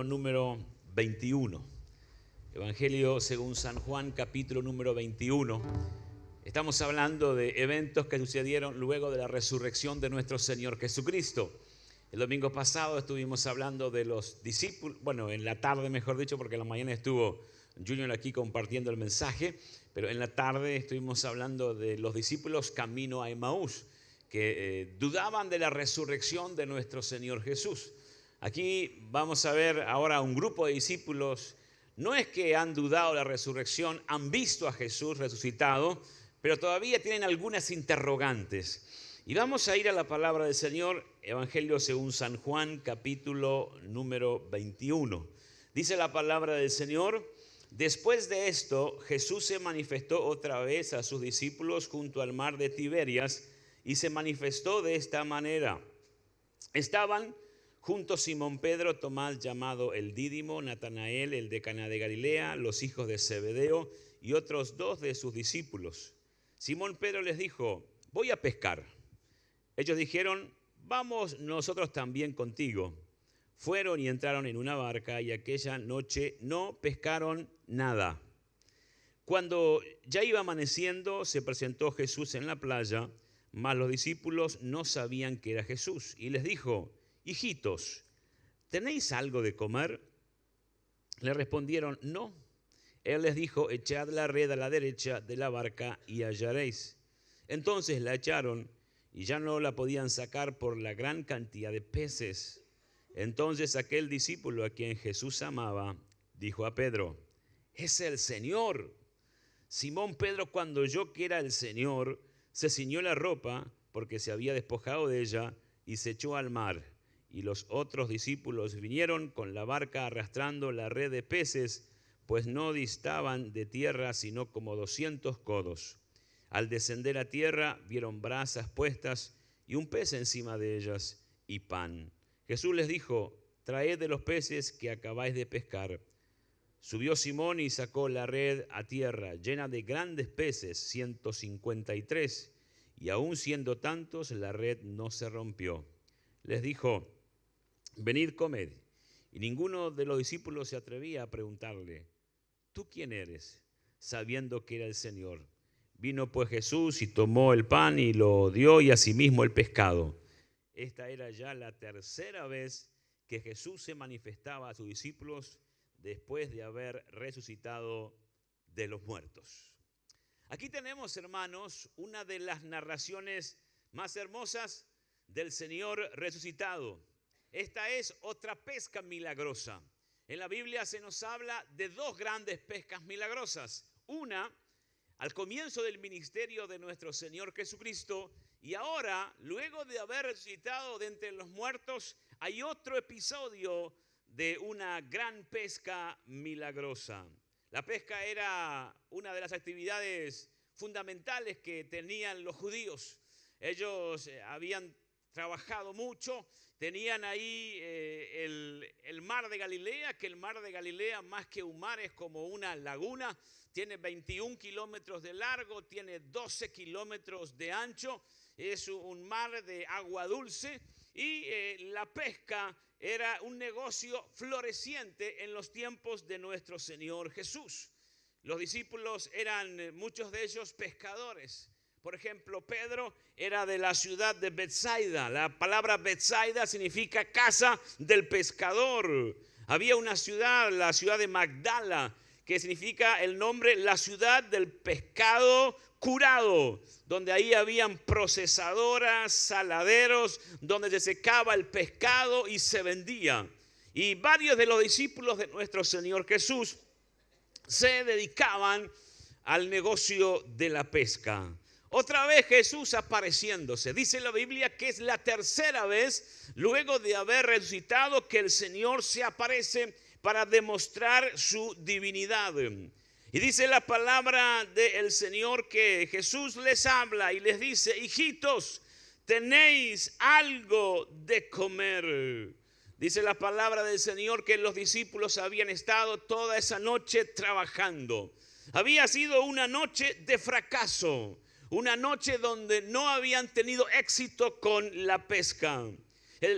número 21. Evangelio según San Juan, capítulo número 21. Estamos hablando de eventos que sucedieron luego de la resurrección de nuestro Señor Jesucristo. El domingo pasado estuvimos hablando de los discípulos, bueno, en la tarde mejor dicho, porque en la mañana estuvo Junior aquí compartiendo el mensaje, pero en la tarde estuvimos hablando de los discípulos camino a Emaús, que dudaban de la resurrección de nuestro Señor Jesús. Aquí vamos a ver ahora un grupo de discípulos, no es que han dudado de la resurrección, han visto a Jesús resucitado, pero todavía tienen algunas interrogantes. Y vamos a ir a la palabra del Señor, Evangelio según San Juan, capítulo número 21. Dice la palabra del Señor: después de esto, Jesús se manifestó otra vez a sus discípulos junto al mar de Tiberias y se manifestó de esta manera. Estaban juntos Simón Pedro, Tomás llamado el Dídimo, Natanael, el de Caná de Galilea, los hijos de Zebedeo y otros dos de sus discípulos. Simón Pedro les dijo: voy a pescar. Ellos dijeron: vamos nosotros también contigo. Fueron y entraron en una barca y aquella noche no pescaron nada. Cuando ya iba amaneciendo, se presentó Jesús en la playa, mas los discípulos no sabían que era Jesús. Y les dijo: hijitos, ¿tenéis algo de comer? Le respondieron: no. Él les dijo: echad la red a la derecha de la barca y hallaréis. Entonces la echaron y ya no la podían sacar por la gran cantidad de peces. Entonces aquel discípulo a quien Jesús amaba dijo a Pedro: es el Señor. Simón Pedro, cuando oyó que era el Señor, se ciñó la ropa porque se había despojado de ella y se echó al mar. Y los otros discípulos vinieron con la barca arrastrando la red de peces, pues no distaban de tierra sino como 200 codos. Al descender a tierra vieron brasas puestas y un pez encima de ellas y pan. Jesús les dijo: traed de los peces que acabáis de pescar. Subió Simón y sacó la red a tierra, llena de grandes peces, 153, y aun siendo tantos, la red no se rompió. Les dijo: venid, comed. Y ninguno de los discípulos se atrevía a preguntarle: ¿tú quién eres?, sabiendo que era el Señor. Vino pues Jesús y tomó el pan y lo dio, y asimismo el pescado. Esta era ya la tercera vez que Jesús se manifestaba a sus discípulos después de haber resucitado de los muertos. Aquí tenemos, hermanos, una de las narraciones más hermosas del Señor resucitado. Esta es otra pesca milagrosa. En la Biblia se nos habla de dos grandes pescas milagrosas. Una, al comienzo del ministerio de nuestro Señor Jesucristo, y ahora, luego de haber resucitado de entre los muertos, hay otro episodio de una gran pesca milagrosa. La pesca era una de las actividades fundamentales que tenían los judíos. Ellos habían trabajado mucho, tenían ahí el mar de Galilea, que el mar de Galilea más que un mar es como una laguna, tiene 21 kilómetros de largo, tiene 12 kilómetros de ancho, es un mar de agua dulce y la pesca era un negocio floreciente en los tiempos de nuestro Señor Jesús. Los discípulos eran muchos de ellos pescadores. Por ejemplo, Pedro era de la ciudad de Betsaida. La palabra Betsaida significa casa del pescador. Había una ciudad, la ciudad de Magdala, que significa el nombre la ciudad del pescado curado, donde ahí habían procesadoras, saladeros, donde se secaba el pescado y se vendía. Y varios de los discípulos de nuestro Señor Jesús se dedicaban al negocio de la pesca. Otra vez Jesús apareciéndose. Dice la Biblia que es la tercera vez, luego de haber resucitado, que el Señor se aparece para demostrar su divinidad. Y dice la palabra del Señor que Jesús les habla y les dice: hijitos, ¿tenéis algo de comer? Dice la palabra del Señor que los discípulos habían estado toda esa noche trabajando. Había sido una noche de fracaso, una noche donde no habían tenido éxito con la pesca.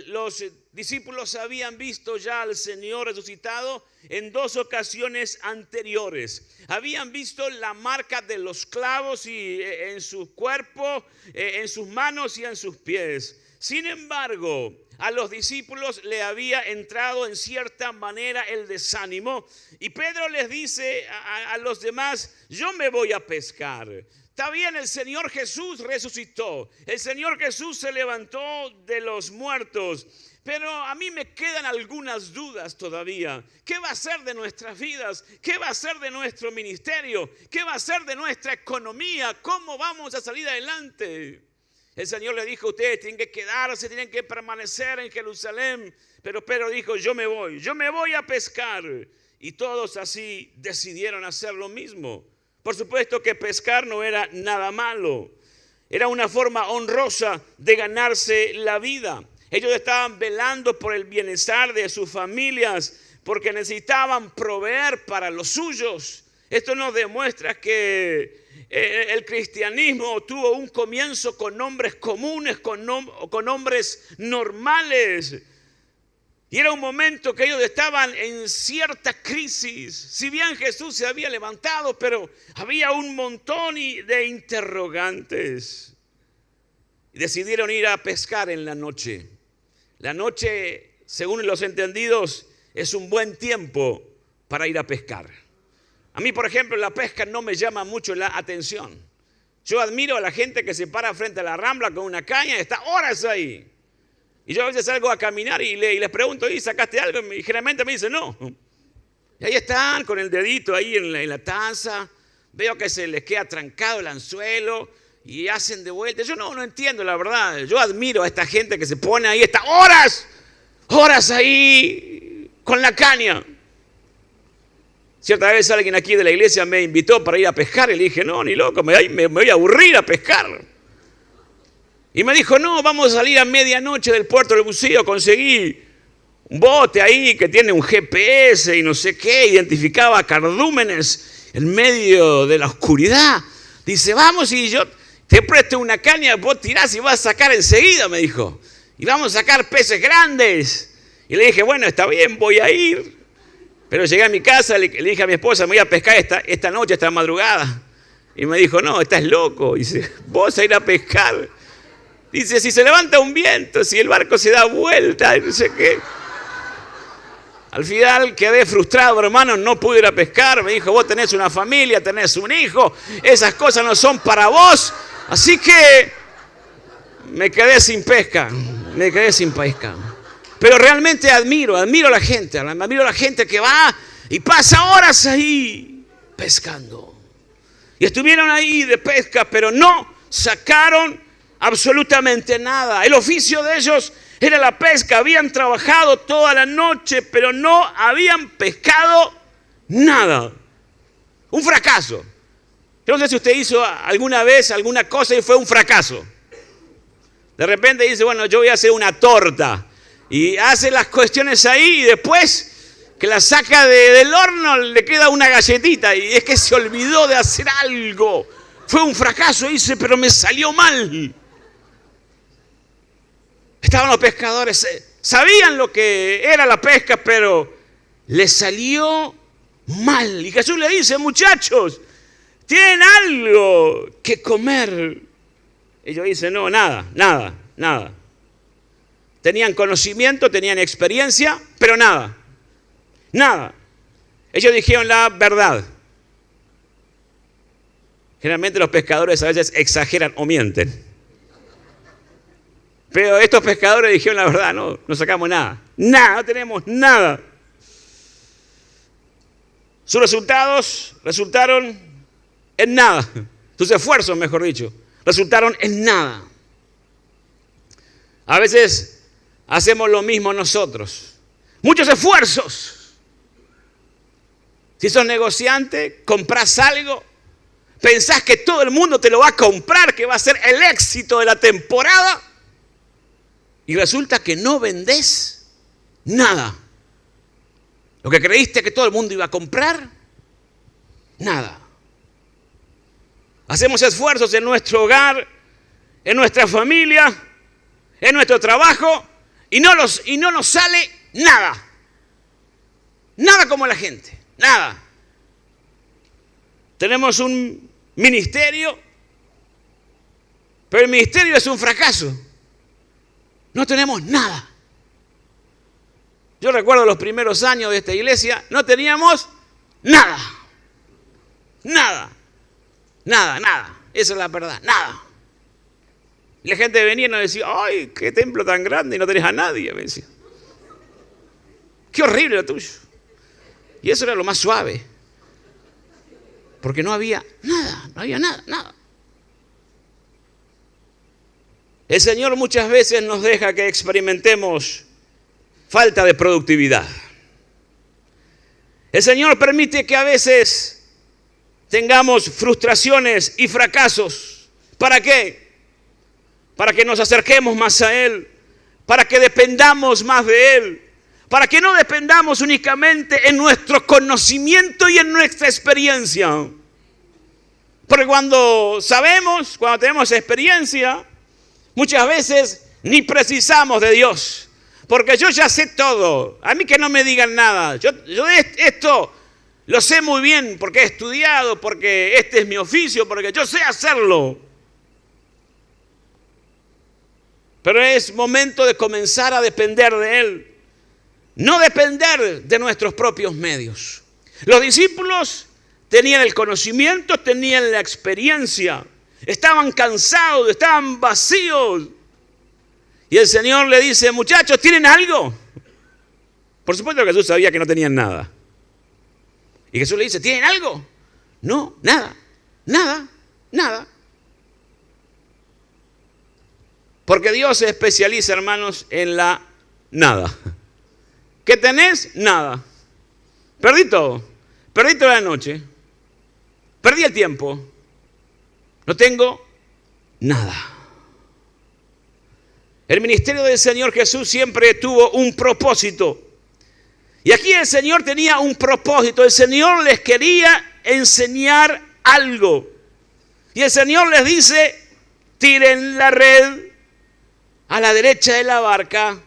Los discípulos habían visto ya al Señor resucitado en 2 ocasiones anteriores. Habían visto la marca de los clavos en su cuerpo, en sus manos y en sus pies. Sin embargo, a los discípulos le había entrado en cierta manera el desánimo. Y Pedro les dice a los demás: yo me voy a pescar. Está bien, el Señor Jesús resucitó. El Señor Jesús se levantó de los muertos. Pero a mí me quedan algunas dudas todavía. ¿Qué va a ser de nuestras vidas? ¿Qué va a ser de nuestro ministerio? ¿Qué va a ser de nuestra economía? ¿Cómo vamos a salir adelante? El Señor le dijo: ustedes tienen que quedarse, tienen que permanecer en Jerusalén. Pero Pedro dijo: yo me voy a pescar. Y todos así decidieron hacer lo mismo. Por supuesto que pescar no era nada malo. Era una forma honrosa de ganarse la vida. Ellos estaban velando por el bienestar de sus familias porque necesitaban proveer para los suyos. Esto nos demuestra que el cristianismo tuvo un comienzo con hombres comunes, con hombres normales. Y era un momento que ellos estaban en cierta crisis. Si bien Jesús se había levantado, pero había un montón de interrogantes. Y decidieron ir a pescar en la noche. La noche, según los entendidos, es un buen tiempo para ir a pescar. A mí, por ejemplo, la pesca no me llama mucho la atención. Yo admiro a la gente que se para frente a la rambla con una caña y está horas ahí. Y yo a veces salgo a caminar y les pregunto: ¿y sacaste algo? Y generalmente me dicen no. Y ahí están con el dedito ahí en la taza. Veo que se les queda trancado el anzuelo y hacen de vuelta. Yo no entiendo, la verdad. Yo admiro a esta gente que se pone ahí, está horas ahí con la caña. Cierta vez alguien aquí de la iglesia me invitó para ir a pescar y le dije: no, ni loco, me voy a aburrir a pescar. Y me dijo: no, vamos a salir a medianoche del puerto del Buceo. Conseguí un bote ahí que tiene un GPS y no sé qué, identificaba cardúmenes en medio de la oscuridad. Dice: vamos y yo te presto una caña, vos tirás y vas a sacar enseguida, me dijo. Y vamos a sacar peces grandes. Y le dije: bueno, está bien, voy a ir. Pero llegué a mi casa, le dije a mi esposa: me voy a pescar esta noche, esta madrugada. Y me dijo: no, estás loco. Dice: vos a ir a pescar. Dice: si se levanta un viento, si el barco se da vuelta, no sé qué. Al final quedé frustrado, hermano, no pude ir a pescar. Me dijo: vos tenés una familia, tenés un hijo, esas cosas no son para vos. Así que me quedé sin pesca, Pero realmente admiro a la gente que va y pasa horas ahí pescando. Y estuvieron ahí de pesca, pero no sacaron absolutamente nada. El oficio de ellos era la pesca. Habían trabajado toda la noche, pero no habían pescado nada. Un fracaso. Yo no sé si usted hizo alguna vez alguna cosa y fue un fracaso. De repente dice: bueno, yo voy a hacer una torta. Y hace las cuestiones ahí y después que la saca del horno le queda una galletita. Y es que se olvidó de hacer algo. Fue un fracaso, dice, pero me salió mal. Estaban los pescadores, sabían lo que era la pesca, pero les salió mal. Y Jesús le dice: muchachos, ¿tienen algo que comer? Ellos dicen: no, nada. Tenían conocimiento, tenían experiencia, pero nada. Ellos dijeron la verdad. Generalmente los pescadores a veces exageran o mienten. Pero estos pescadores dijeron la verdad: no sacamos nada. No tenemos nada. Sus resultados resultaron en nada. Sus esfuerzos, mejor dicho, resultaron en nada. A veces hacemos lo mismo nosotros. Muchos esfuerzos. Si sos negociante, comprás algo, pensás que todo el mundo te lo va a comprar, que va a ser el éxito de la temporada, y resulta que no vendés nada. Lo que creíste que todo el mundo iba a comprar, nada. Hacemos esfuerzos en nuestro hogar, en nuestra familia, en nuestro trabajo, y no nos sale nada. Nada como la gente, nada. Tenemos un ministerio, pero el ministerio es un fracaso. No tenemos nada. Yo recuerdo los primeros años de esta iglesia, no teníamos nada. Nada. Nada, nada. Esa es la verdad, nada. Y la gente venía y nos decía, ¡ay, qué templo tan grande! Y no tenés a nadie, me decía. ¡Qué horrible lo tuyo! Y eso era lo más suave. Porque no había nada. El Señor muchas veces nos deja que experimentemos falta de productividad. El Señor permite que a veces tengamos frustraciones y fracasos. ¿Para qué? Para que nos acerquemos más a Él, para que dependamos más de Él, para que no dependamos únicamente en nuestro conocimiento y en nuestra experiencia. Porque cuando tenemos experiencia, muchas veces ni precisamos de Dios. Porque yo ya sé todo. A mí que no me digan nada. Yo esto lo sé muy bien porque he estudiado, porque este es mi oficio, porque yo sé hacerlo. Pero es momento de comenzar a depender de Él. No depender de nuestros propios medios. Los discípulos tenían el conocimiento, tenían la experiencia. Estaban cansados, estaban vacíos. Y el Señor le dice, muchachos, ¿tienen algo? Por supuesto que Jesús sabía que no tenían nada. Y Jesús le dice, ¿tienen algo? No, nada. Porque Dios se especializa, hermanos, en la nada. ¿Qué tenés? Nada. Perdí todo. Perdí toda la noche. Perdí el tiempo. No tengo nada. El ministerio del Señor Jesús siempre tuvo un propósito. Y aquí el Señor tenía un propósito. El Señor les quería enseñar algo. Y el Señor les dice, tiren la red a la derecha de la barca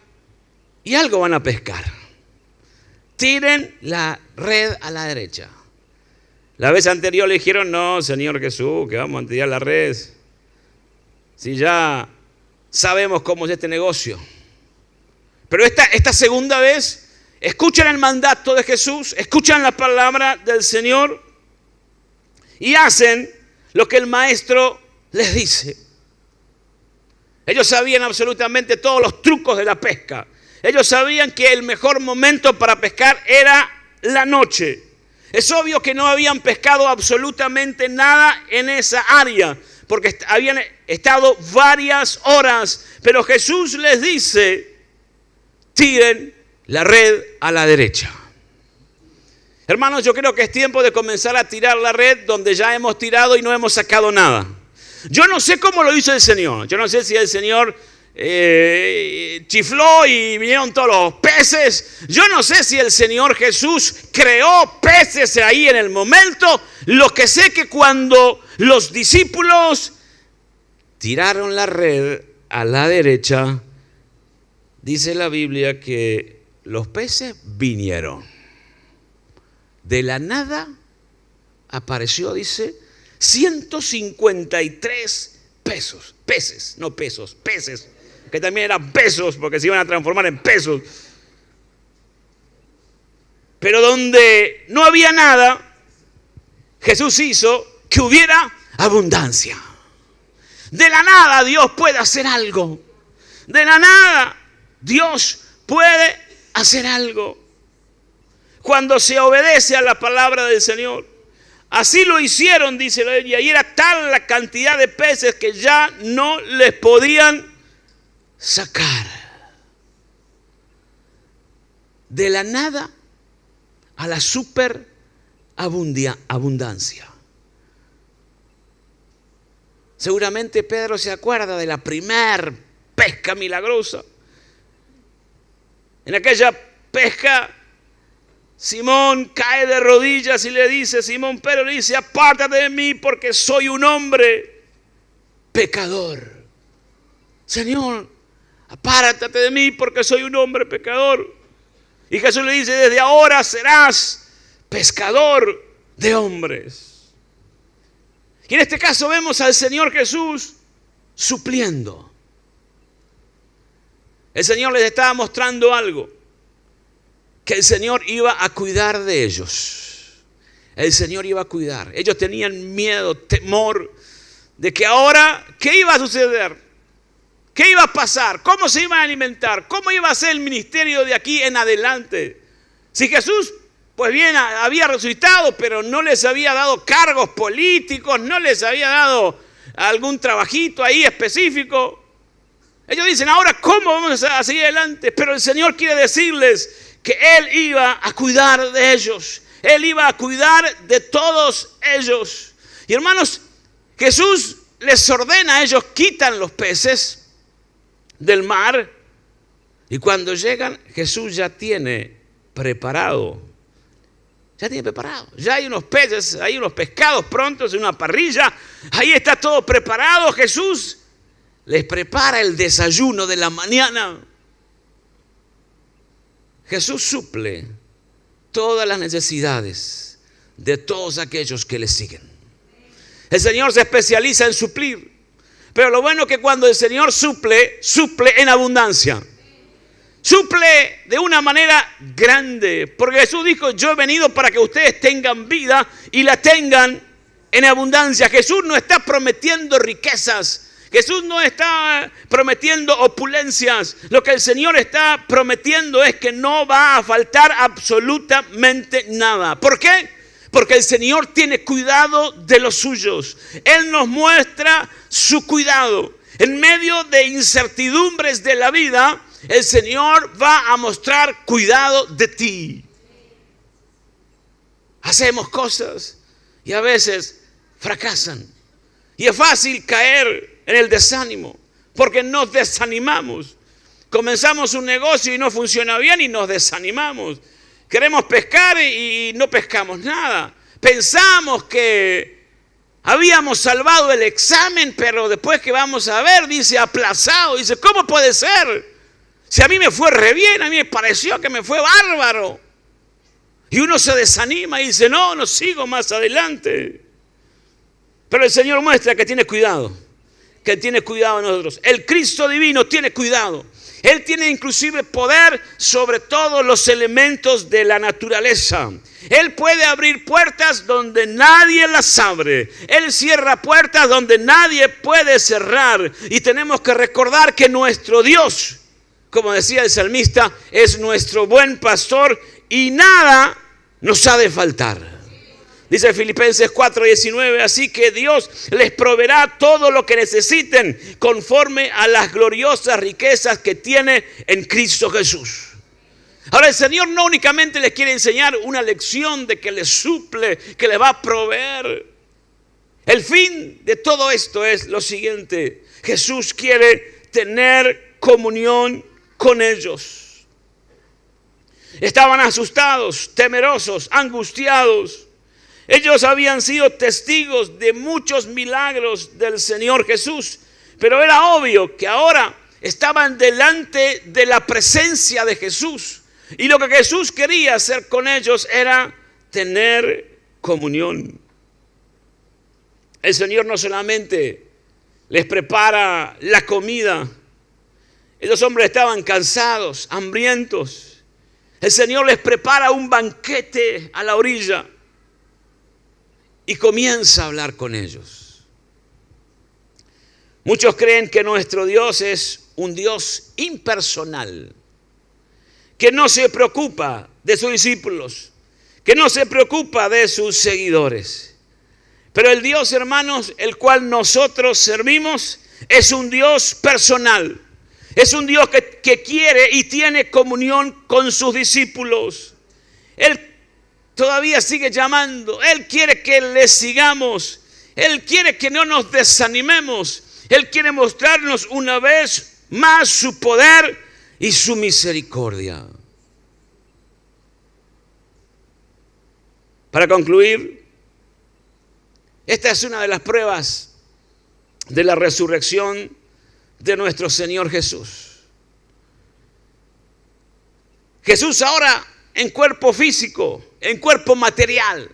y algo van a pescar. Tiren la red a la derecha. La vez anterior le dijeron, no, Señor Jesús, que vamos a tirar la red. Si ya sabemos cómo es este negocio. Pero esta segunda vez, escuchan el mandato de Jesús, escuchan la palabra del Señor y hacen lo que el maestro les dice. Ellos sabían absolutamente todos los trucos de la pesca. Ellos sabían que el mejor momento para pescar era la noche. Es obvio que no habían pescado absolutamente nada en esa área, porque habían estado varias horas. Pero Jesús les dice, tiren la red a la derecha. Hermanos, yo creo que es tiempo de comenzar a tirar la red donde ya hemos tirado y no hemos sacado nada. Yo no sé cómo lo hizo el Señor. Yo no sé si el Señor chifló y vinieron todos los peces. Yo no sé si el Señor Jesús creó peces ahí en el momento. Lo que sé que cuando los discípulos tiraron la red a la derecha, dice la Biblia que los peces vinieron. De la nada apareció, dice, 153 peces, que también eran pesos porque se iban a transformar en pesos. Pero donde no había nada, Jesús hizo que hubiera abundancia. De la nada Dios puede hacer algo. De la nada Dios puede hacer algo. Cuando se obedece a la palabra del Señor. Así lo hicieron, dice la Biblia, y era tal la cantidad de peces que ya no les podían sacar. De la nada a la superabundancia. Seguramente Pedro se acuerda de la primer pesca milagrosa. En aquella pesca, Simón cae de rodillas y le dice, Simón Pedro le dice, apártate de mí porque soy un hombre pecador. Señor, apártate de mí porque soy un hombre pecador. Y Jesús le dice, desde ahora serás pescador de hombres. Y en este caso vemos al Señor Jesús supliendo. El Señor les estaba mostrando algo, que el Señor iba a cuidar de ellos. El Señor iba a cuidar. Ellos tenían miedo, temor de que ahora, ¿qué iba a suceder? ¿Qué iba a pasar? ¿Cómo se iban a alimentar? ¿Cómo iba a ser el ministerio de aquí en adelante? Si Jesús, pues bien, había resucitado, pero no les había dado cargos políticos, no les había dado algún trabajito ahí específico. Ellos dicen, ahora, ¿cómo vamos a seguir adelante? Pero el Señor quiere decirles que Él iba a cuidar de ellos. Él iba a cuidar de todos ellos. Y hermanos, Jesús les ordena a ellos, quitan los peces del mar. Y cuando llegan, Jesús ya tiene preparado. Ya hay unos peces, hay unos pescados prontos en una parrilla. Ahí está todo preparado. Jesús les prepara el desayuno de la mañana. Jesús suple todas las necesidades de todos aquellos que le siguen. El Señor se especializa en suplir. Pero lo bueno es que cuando el Señor suple en abundancia. Suple de una manera grande. Porque Jesús dijo, yo he venido para que ustedes tengan vida y la tengan en abundancia. Jesús no está prometiendo riquezas. Jesús no está prometiendo opulencias. Lo que el Señor está prometiendo es que no va a faltar absolutamente nada. ¿Por qué? Porque el Señor tiene cuidado de los suyos. Él nos muestra su cuidado. En medio de incertidumbres de la vida, el Señor va a mostrar cuidado de ti. Hacemos cosas y a veces fracasan. Y es fácil caer en el desánimo, porque nos desanimamos. Comenzamos un negocio y no funciona bien y nos desanimamos. Queremos pescar y no pescamos nada. Pensamos que habíamos salvado el examen, pero después que vamos a ver, dice aplazado. Dice, ¿cómo puede ser? Si a mí me fue re bien, a mí me pareció que me fue bárbaro. Y uno se desanima y dice, no sigo más adelante. Pero el Señor muestra que tiene cuidado. Que tiene cuidado de nosotros. El Cristo divino tiene cuidado. Él tiene inclusive poder sobre todos los elementos de la naturaleza. Él puede abrir puertas donde nadie las abre. Él cierra puertas donde nadie puede cerrar. Y tenemos que recordar que nuestro Dios, como decía el salmista, es nuestro buen pastor y nada nos ha de faltar. Dice Filipenses 4:19, así que Dios les proveerá todo lo que necesiten conforme a las gloriosas riquezas que tiene en Cristo Jesús. Ahora el Señor no únicamente les quiere enseñar una lección de que les suple, que les va a proveer. El fin de todo esto es lo siguiente: Jesús quiere tener comunión con ellos. Estaban asustados, temerosos, angustiados. Ellos habían sido testigos de muchos milagros del Señor Jesús, pero era obvio que ahora estaban delante de la presencia de Jesús. Y lo que Jesús quería hacer con ellos era tener comunión. El Señor no solamente les prepara la comida. Esos hombres estaban cansados, hambrientos. El Señor les prepara un banquete a la orilla. Y comienza a hablar con ellos. Muchos creen que nuestro Dios es un Dios impersonal, que no se preocupa de sus discípulos, que no se preocupa de sus seguidores. Pero el Dios, hermanos, el cual nosotros servimos, es un Dios personal. Es un Dios que quiere y tiene comunión con sus discípulos. Él todavía sigue llamando. Él quiere que le sigamos. Él quiere que no nos desanimemos. Él quiere mostrarnos una vez más su poder y su misericordia. Para concluir, esta es una de las pruebas de la resurrección de nuestro Señor Jesús. Jesús ahora en cuerpo físico, en cuerpo material.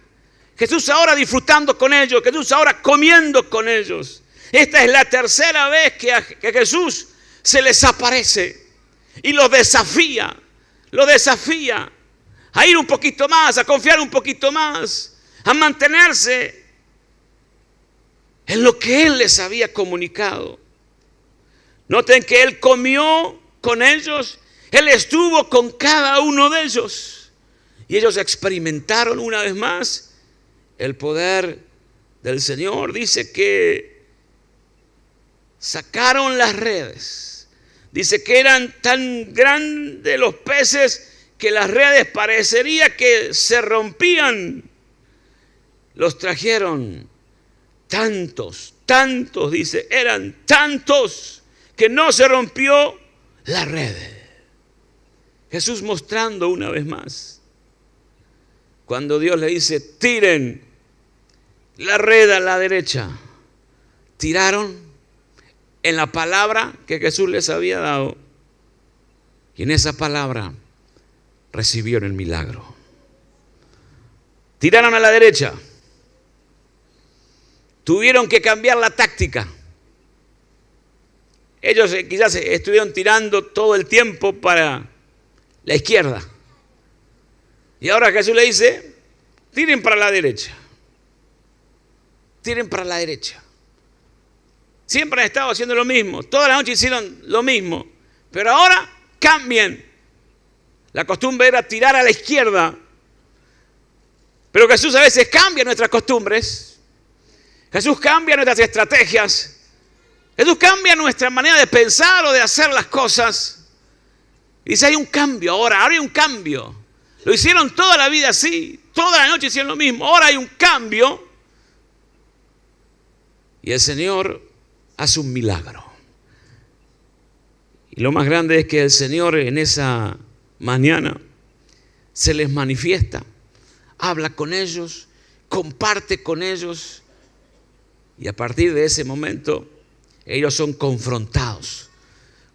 Jesús ahora disfrutando con ellos, Jesús ahora comiendo con ellos. Esta es la tercera vez que Jesús se les aparece y los desafía a ir un poquito más, a confiar un poquito más, a mantenerse en lo que Él les había comunicado. Noten que Él comió con ellos, Él estuvo con cada uno de ellos y ellos experimentaron una vez más el poder del Señor. Dice que sacaron las redes. Dice que eran tan grandes los peces que las redes parecería que se rompían. Los trajeron tantos, dice, eran tantos que no se rompió la red. Jesús mostrando una vez más, cuando Dios le dice, tiren la red a la derecha, tiraron en la palabra que Jesús les había dado, y en esa palabra recibieron el milagro. Tiraron a la derecha. Tuvieron que cambiar la táctica. Ellos quizás estuvieron tirando todo el tiempo para la izquierda. Y ahora Jesús le dice, tiren para la derecha. Tiren para la derecha. Siempre han estado haciendo lo mismo. Toda la noche hicieron lo mismo. Pero ahora cambien. La costumbre era tirar a la izquierda. Pero Jesús a veces cambia nuestras costumbres. Jesús cambia nuestras estrategias. Jesús cambia nuestra manera de pensar o de hacer las cosas. Y dice, hay un cambio ahora hay un cambio. Lo hicieron toda la vida así. Toda la noche hicieron lo mismo. Ahora hay un cambio. Y el Señor hace un milagro. Y lo más grande es que el Señor en esa mañana se les manifiesta, habla con ellos, comparte con ellos, y a partir de ese momento ellos son confrontados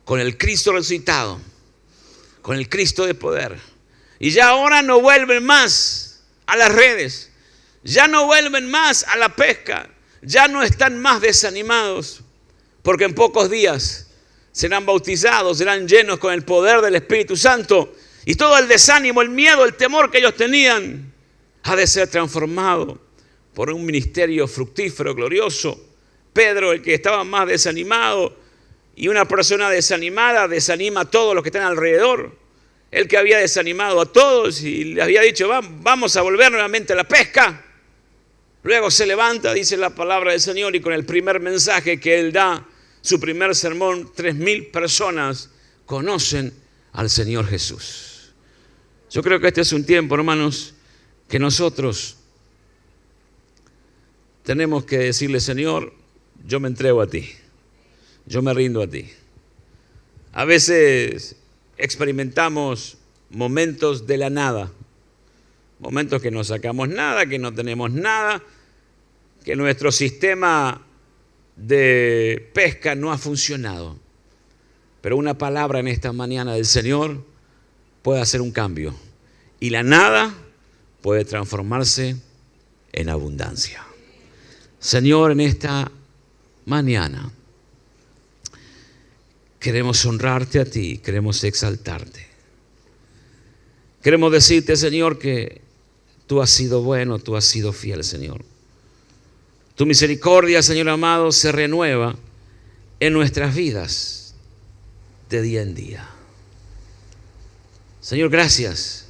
con el Cristo resucitado, con el Cristo de poder. Y ya ahora no vuelven más a las redes, ya no vuelven más a la pesca, ya no están más desanimados, porque en pocos días serán bautizados, serán llenos con el poder del Espíritu Santo, y todo el desánimo, el miedo, el temor que ellos tenían ha de ser transformado por un ministerio fructífero, glorioso. Pedro, el que estaba más desanimado, y una persona desanimada desanima a todos los que están alrededor. El que había desanimado a todos y le había dicho, vamos a volver nuevamente a la pesca. Luego se levanta, dice la palabra del Señor, y con el primer mensaje que él da, su primer sermón, 3,000 personas conocen al Señor Jesús. Yo creo que este es un tiempo, hermanos, que nosotros tenemos que decirle, Señor, yo me entrego a ti, yo me rindo a ti. A veces experimentamos momentos de la nada, momentos que no sacamos nada, que no tenemos nada, que nuestro sistema de pesca no ha funcionado. Pero una palabra en esta mañana del Señor puede hacer un cambio. Y la nada puede transformarse en abundancia. Señor, en esta mañana queremos honrarte a ti, queremos exaltarte. Queremos decirte, Señor, que tú has sido bueno, tú has sido fiel, Señor. Tu misericordia, Señor amado, se renueva en nuestras vidas de día en día. Señor, gracias,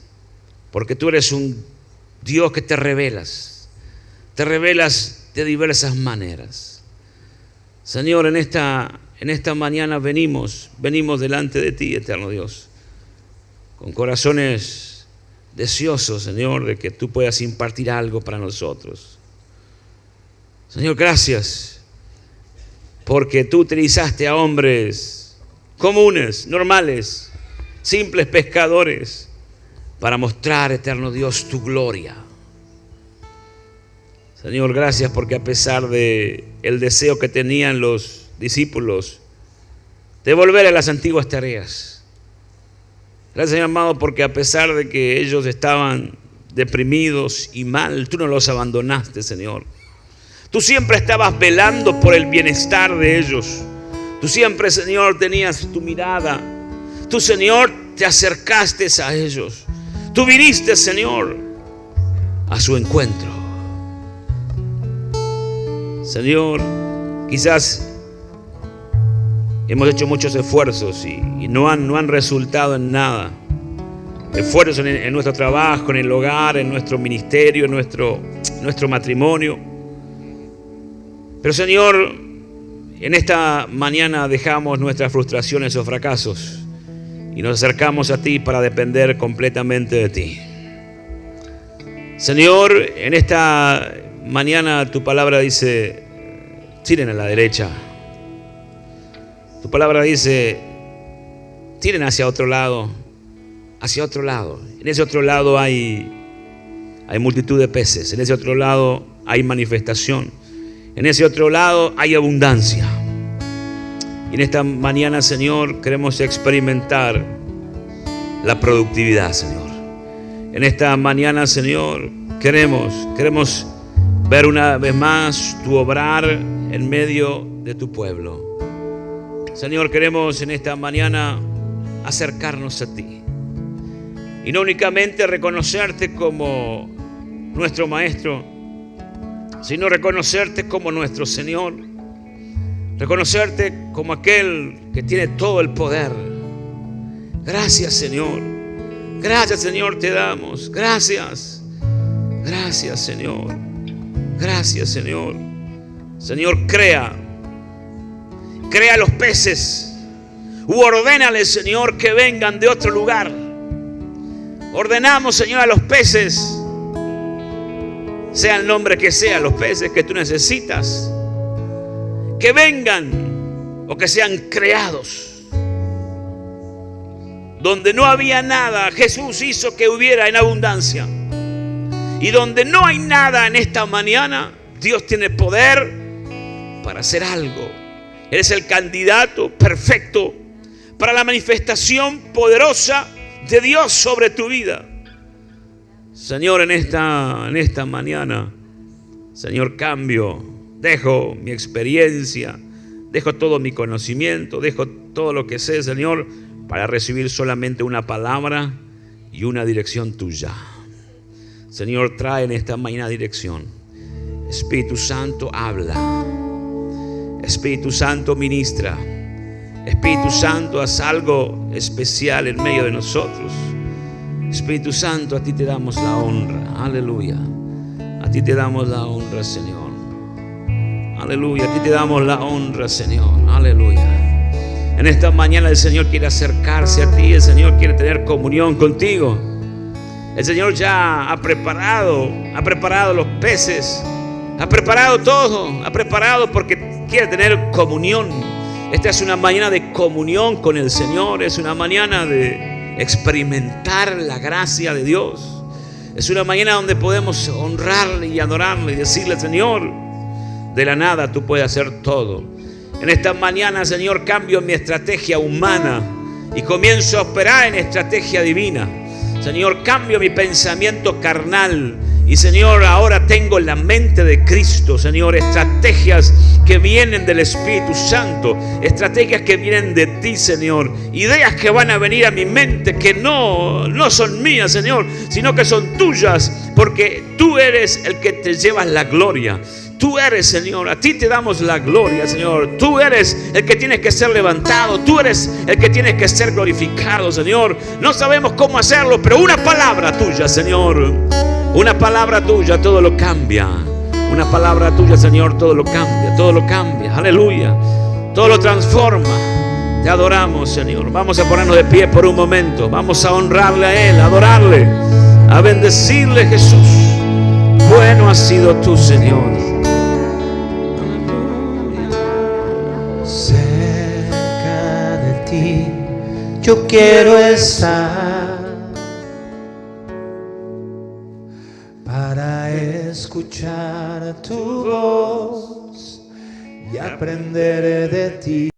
porque tú eres un Dios que te revelas de diversas maneras. Señor, en esta mañana venimos delante de ti, eterno Dios, con corazones deseosos, Señor, de que tú puedas impartir algo para nosotros. Señor, gracias, porque tú utilizaste a hombres comunes, normales, simples pescadores, para mostrar, eterno Dios, tu gloria. Señor, gracias porque a pesar de el deseo que tenían los discípulos de volver a las antiguas tareas, Gracias, Señor amado, porque a pesar de que ellos estaban deprimidos y mal, tú no los abandonaste, Señor. Tú siempre estabas velando por el bienestar de ellos. Tú siempre, Señor, tenías tu mirada. Tú, Señor, te acercaste a ellos. Tú viniste, Señor, a su encuentro. Señor, quizás hemos hecho muchos esfuerzos y no han resultado en nada. Esfuerzos en nuestro trabajo, en el hogar, en nuestro ministerio, en nuestro matrimonio. Pero, Señor, en esta mañana dejamos nuestras frustraciones o fracasos y nos acercamos a ti para depender completamente de ti. Señor, en esta mañana tu palabra dice: tiren a la derecha. Tu palabra dice: tiren hacia otro lado. Hacia otro lado. En ese otro lado hay multitud de peces. En ese otro lado hay manifestación. En ese otro lado hay abundancia. Y en esta mañana, Señor, queremos experimentar la productividad, Señor. En esta mañana, Señor, queremos ver una vez más tu obrar en medio de tu pueblo. Señor, queremos en esta mañana acercarnos a ti. Y no únicamente reconocerte como nuestro Maestro, sino reconocerte como nuestro Señor. Reconocerte como aquel que tiene todo el poder. Gracias, Señor. Gracias, Señor, te damos. Gracias. Gracias, Señor. Gracias, Señor. Señor, crea los peces. Ordénale, Señor, que vengan de otro lugar. Ordenamos, Señor, a los peces, sea el nombre que sea, los peces que tú necesitas, que vengan o que sean creados. Donde no había nada, Jesús hizo que hubiera en abundancia. Y donde no hay nada en esta mañana, Dios tiene poder para hacer algo. Eres el candidato perfecto para la manifestación poderosa de Dios sobre tu vida. Señor, en esta mañana, Señor, dejo mi experiencia, dejo todo mi conocimiento, dejo todo lo que sé, Señor, para recibir solamente una palabra y una dirección tuya. Señor, trae en esta mañana dirección. Espíritu Santo, habla. Espíritu Santo, ministra. Espíritu Santo, haz algo especial en medio de nosotros. Espíritu Santo, a ti te damos la honra. Aleluya. A ti te damos la honra, Señor. Aleluya. A ti te damos la honra, Señor. Aleluya. En esta mañana el Señor quiere acercarse a ti. El Señor quiere tener comunión contigo. El Señor ya ha preparado los peces. Ha preparado todo. Ha preparado porque quiere tener comunión. Esta es una mañana de comunión con el Señor. Es una mañana de experimentar la gracia de Dios. Es una mañana donde podemos honrarle y adorarle y decirle: Señor, de la nada tú puedes hacer todo. En esta mañana, Señor, cambio mi estrategia humana y comienzo a operar en estrategia divina. Señor, cambio mi pensamiento carnal. Y, Señor, ahora tengo la mente de Cristo, Señor, estrategias que vienen del Espíritu Santo, estrategias que vienen de ti, Señor, ideas que van a venir a mi mente que no son mías, Señor, sino que son tuyas, porque tú eres el que te llevas la gloria. Tú eres, Señor, a ti te damos la gloria, Señor. Tú eres el que tienes que ser levantado. Tú eres el que tienes que ser glorificado, Señor. No sabemos cómo hacerlo, pero una palabra tuya, Señor. Una palabra tuya todo lo cambia. Una palabra tuya, Señor, todo lo cambia. Todo lo cambia, aleluya. Todo lo transforma. Te adoramos, Señor. Vamos a ponernos de pie por un momento. Vamos a honrarle a Él, a adorarle, a bendecirle, Jesús. Bueno has sido tú, Señor. Cerca de ti yo quiero estar para escuchar tu voz y aprender de ti.